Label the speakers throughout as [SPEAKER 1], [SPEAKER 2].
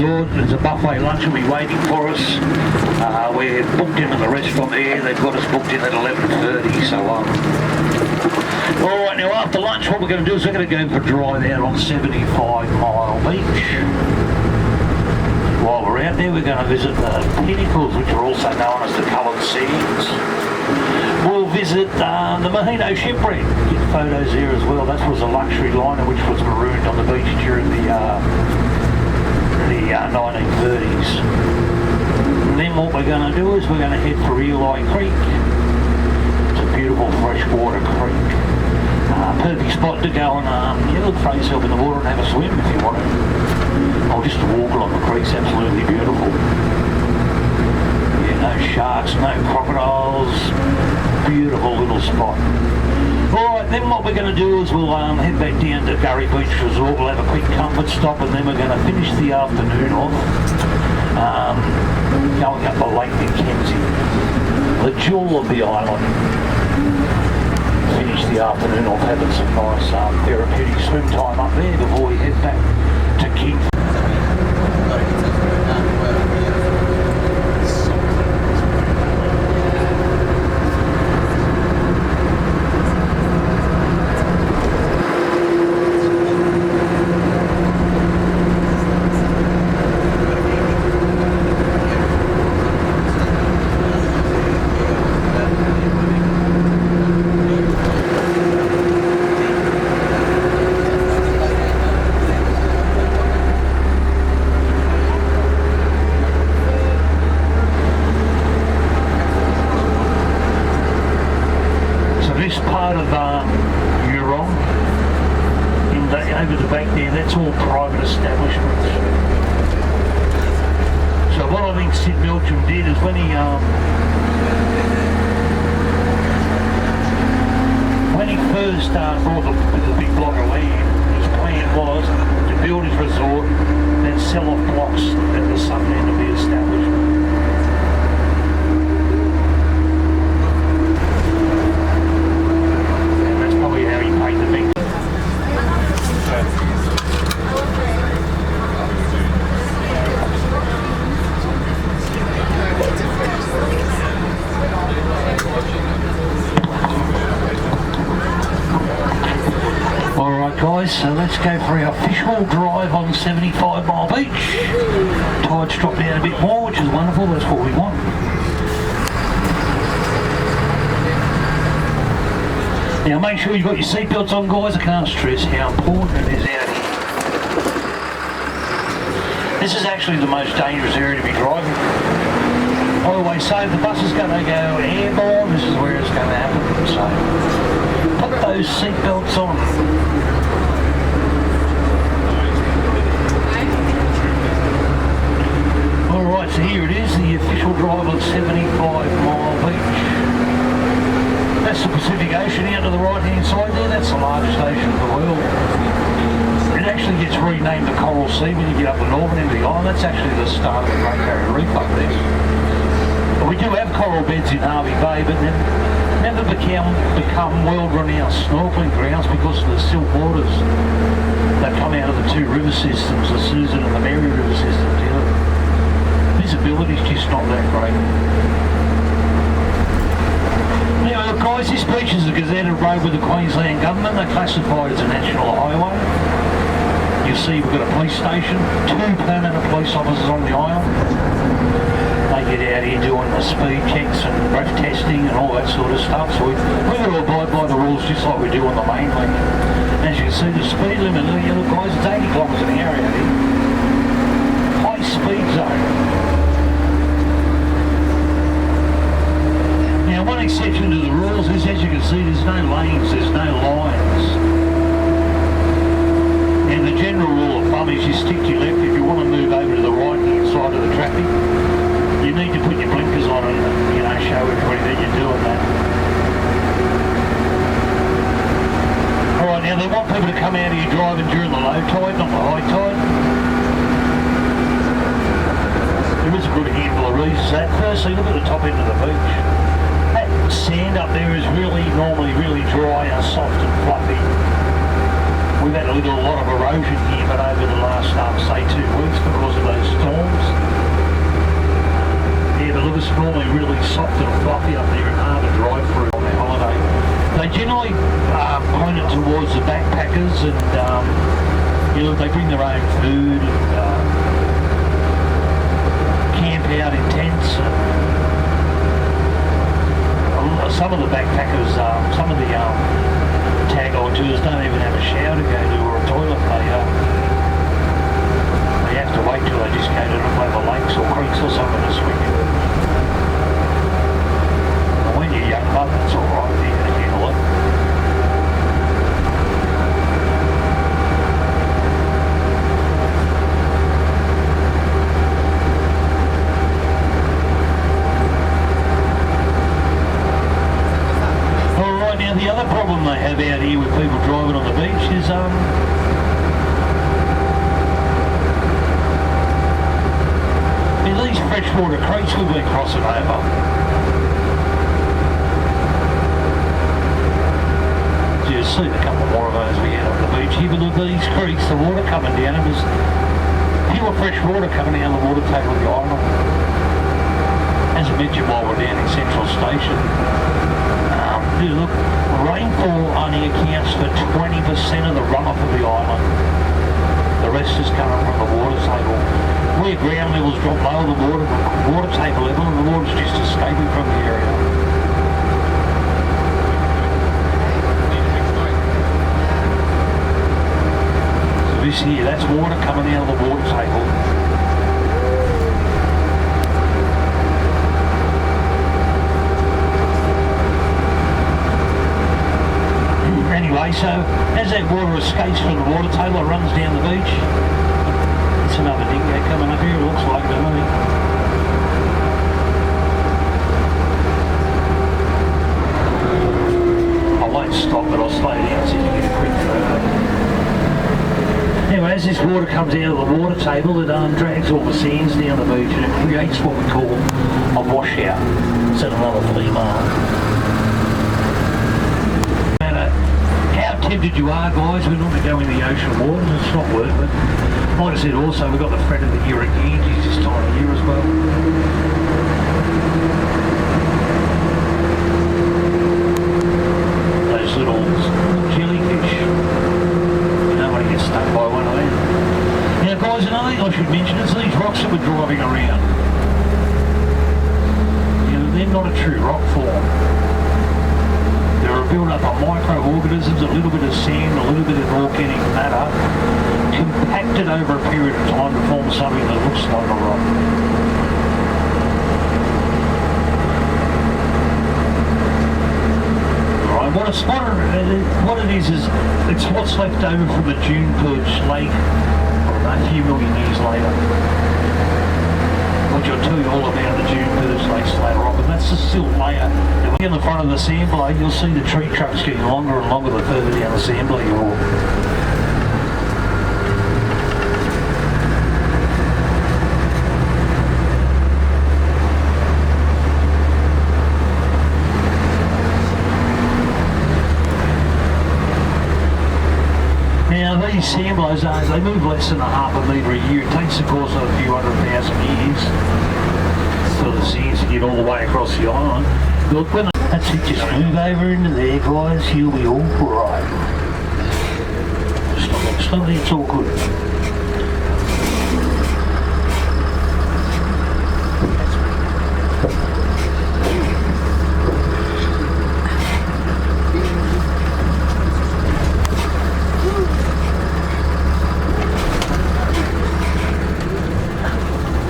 [SPEAKER 1] There's a buffet lunch will be waiting for us. We're booked in at the restaurant here. They've got us booked in at 11:30. So all right, now after lunch, what we're going to do is we're going to go for a drive out on 75 Mile Beach. While we're out there, we're going to visit the pinnacles, which are also known as the coloured sands. We'll visit the Mojito shipwreck. Get photos there as well. That was a luxury liner which was marooned on the beach during the 1930s. And then what we're going to do is we're going to head for Eli Creek. It's a beautiful freshwater creek. Perfect spot to go and look, throw yourself in the water and have a swim if you want to. Or just to walk along the creek's absolutely beautiful. Yeah, no sharks, no crocodiles. Beautiful little spot. Alright, then what we're going to do is we'll head back down to Kgari Beach Resort. We'll have a quick comfort stop and then we're going to finish the afternoon off going up the Lake Mackenzie, the jewel of the island. Finish the afternoon off having some nice therapeutic swim time up there before we head back to King. Over the back there, that's all private establishments. So what I think Sid Milcham did is when he first bought the big block of land, his plan was to build his resort, then sell off blocks at the southern end of the establishment. And that's probably how he paid the big. Guys, so let's go for our official drive on 75 Mile Beach. Tide's dropped down a bit more, which is wonderful. That's what we want. Now make sure you've got your seatbelts on, guys. I can't stress how important it is out here. This is actually the most dangerous area to be driving. I always say if the bus is going to go airborne, this is where it's going to happen. So put those seatbelts on. Alright, so here it is, the official drive on 75 Mile Beach. That's the Pacific Ocean out to the right hand side there, that's the largest ocean in the world. It actually gets renamed the Coral Sea when you get up the northern end of the island. That's actually the start of the Great Barrier Reef up there. But we do have coral beds in Harvey Bay, but never become world-renowned snorkeling grounds because of the silt waters that come out of the two river systems, the Susan and the Mary River systems. You know, visibility's just not that great. Now look guys, this beach is a gazetted road with the Queensland government. They're classified as a national highway. You see we've got a police station, 2 permanent police officers on the island. They get out here doing the speed checks and breath testing and all that sort of stuff. So we've got to abide by the rules just like we do on the main link. As you can see, the speed limit, look guys, it's 80 kilometres an hour out here. High speed zone. Now one exception to the rules is, as you can see, there's no lanes, there's no lines. And the general rule of thumb is you stick to your left. If you want to move over to the right hand side of the traffic, you need to put your blinkers on and, you know, show everybody that you're doing that. Alright, now they want people to come out here driving during the low tide, not the high tide. There is a good handful of reasons for that. Firstly, look at the top end of the beach. That sand up there is normally really dry and soft and fluffy. We've had a lot of erosion here, but over the last, say, 2 weeks because of those storms. Yeah, but look, it's normally really soft and fluffy up there and hard to drive through on their holiday. They generally point it towards the backpackers, and you know, they bring their own food and camp out in tents. Some of the backpackers, some of the tag on tours don't even have a shower to go to or a toilet. They have to wait till they just go to the lakes or creeks or something to swim in. And when you're young, bud, that's all right. You can handle it. Now the other problem they have out here with people driving on the beach is these freshwater creeks we've been crossing over. You've seen a couple more of those we had on the beach here, but look, these creeks, the water coming down, it was pure fresh water coming out of the water table of the island. As I mentioned while we're down in Central Station, look, rainfall only accounts for 20% of the runoff of the island. The rest is coming from the water table. Where ground levels drop lower, the water table level, and the water's just escaping from the area. So this here, that's water coming out of the water table. Anyway, so as that water escapes from the water table, it runs down the beach. It's another dingo coming up here, it looks like to me. I won't stop, but I'll slow down so you can get a quick photo. Anyway, as this water comes out of the water table, it drags all the sands down the beach and it creates what we call a washout. It's another female. Tempted you are, guys, we're not going to go in the ocean water, it's not worth it. Like I said, also we've got the friend of the year at Kgari this time of year as well. Those little jellyfish, you don't want to get stuck by one of them. Now guys, another thing I should mention is these rocks that we're driving around. You know, they're not a true rock form. Build up of microorganisms, a little bit of sand, a little bit of organic matter, compacted over a period of time to form something that looks like a rock. Right, what it is it's what's left over from the dune perch lake a few million years later. Which I'll tell you all about the dune perch lakes later on, but that's the silt layer. In the front of the sand blade, you'll see the tree trunks getting longer and longer the further down the sand blade you walk. Now these sand blades, they move less than a half a metre a year. It takes the course of a few 100,000 years for the sands to get all the way across the island. Look, that's it, just move over into there, guys, you'll be all right. Stop it, it's all good.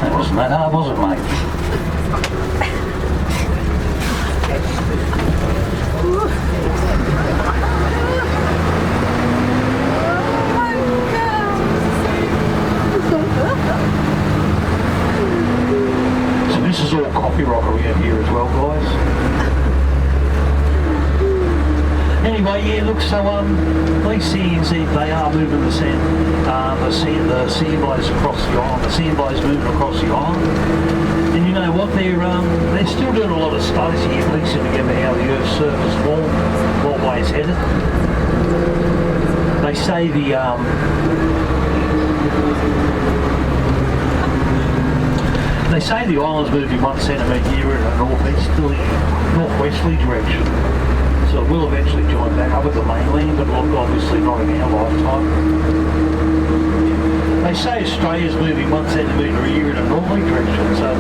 [SPEAKER 1] That wasn't that hard, was it, mate? This is all coffee rock around here as well, guys. Anyway, yeah, look, so these sands, they are moving the sand blades across the island. The sand blades moving across the island. And you know what? They're still doing a lot of studies here, piecing together how the Earth's surface formed, what way it's headed. They say the island's moving 1 centimetre here in a northwesterly direction. So it will eventually join back up with the mainland, but obviously not in our lifetime. They say Australia's moving 1 centimetre a year in a northerly direction, so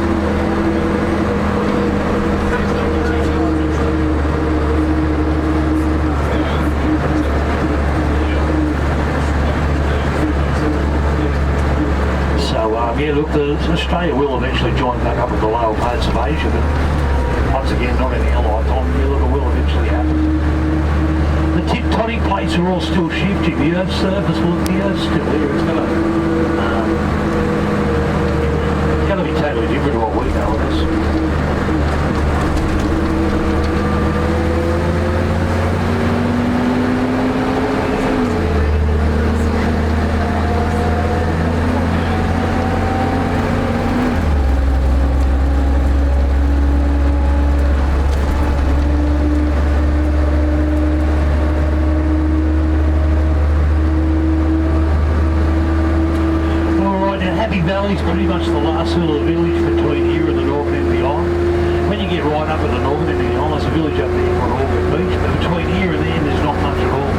[SPEAKER 1] yeah, look, Australia will eventually join back up with the lower parts of Asia, but once again, not in our lifetime. Yeah, look, it will eventually happen. The tectonic plates are all still shifting. The Earth's surface, look, the Earth's still here. It's going to be totally different to what we know it is. It's pretty much the last little village between here and the northern end of the island. When you get right up at the northern end of the island, there's a village up there called Orchid Beach, but between here and there, there's not much at all.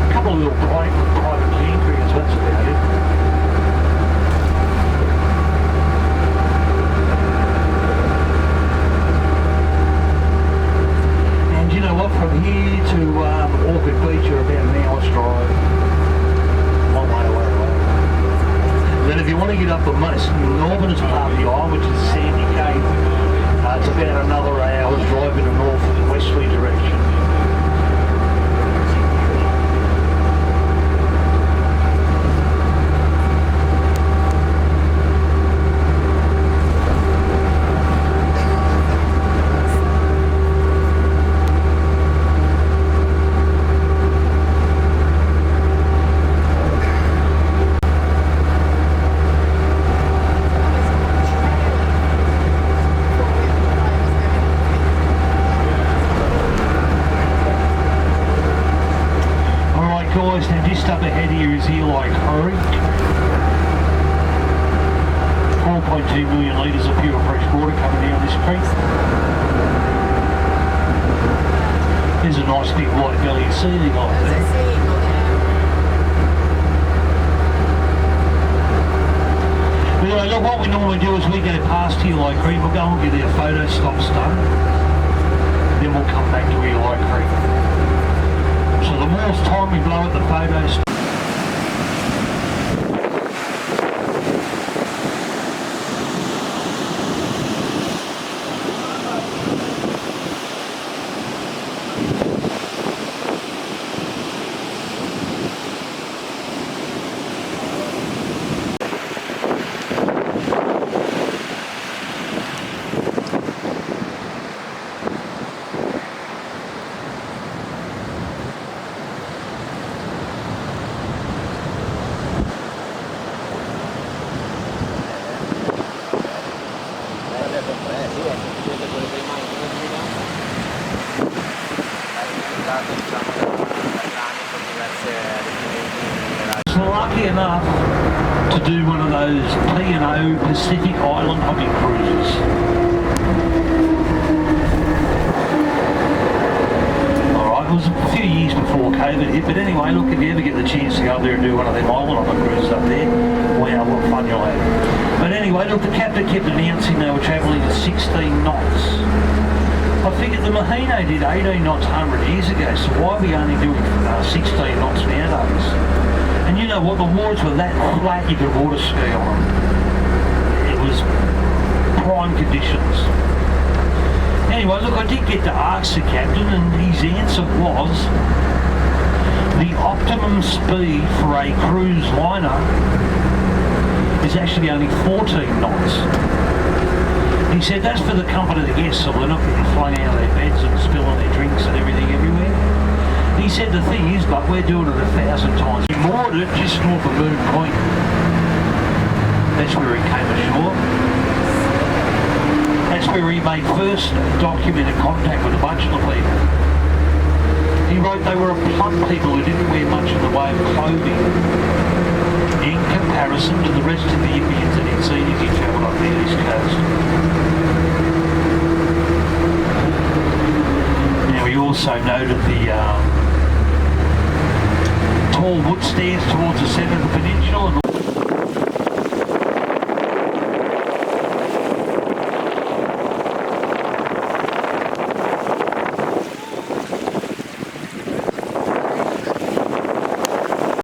[SPEAKER 1] A couple of little private campgrounds, that's about it. From here to Orchid Beach are about an hour's drive. Long way away. Then if you want to get up the most northernest part of the island, which is Sandy Cape, it's about another hour's drive in a north and westerly direction. Guys, now just up ahead here is Kgari. 4.2 million litres of pure fresh water coming down this creek. There's a nice big white belly of sea eagle up there. But anyway, look, what we normally do is we go past Kgari, we'll go and get our photo stops done. Then we'll come back to Kgari. So the more time we blow at the photos. Lucky enough to do one of those P&O Pacific Island hobby cruises. Alright, it was a few years before COVID hit, but anyway, look, if you ever get the chance to go up there and do one of them island hobby cruises up there, wow, what fun you'll have. But anyway, look, the captain kept announcing they were travelling at 16 knots. I figured the Mahino did 18 knots 100 years ago, so why are we only doing 16 knots nowadays? And you know what, the waters were that flat you could water ski on them. It was prime conditions. Anyway, look, I did get to ask the captain, and his answer was the optimum speed for a cruise liner is actually only 14 knots. He said that's for the comfort of the guests, so they're not getting flung out of their beds and spilling their drinks and everything everywhere. He said the thing is, but we're doing it 1,000 times. We moored it just north of Moon Point. That's where he came ashore. That's where he made first documented contact with a bunch of the people. He wrote they were a plump people who didn't wear much in the way of clothing in comparison to the rest of the Indians that he'd seen as he travelled up the east coast. Now he also noted the tall wood stands towards the centre of the peninsula.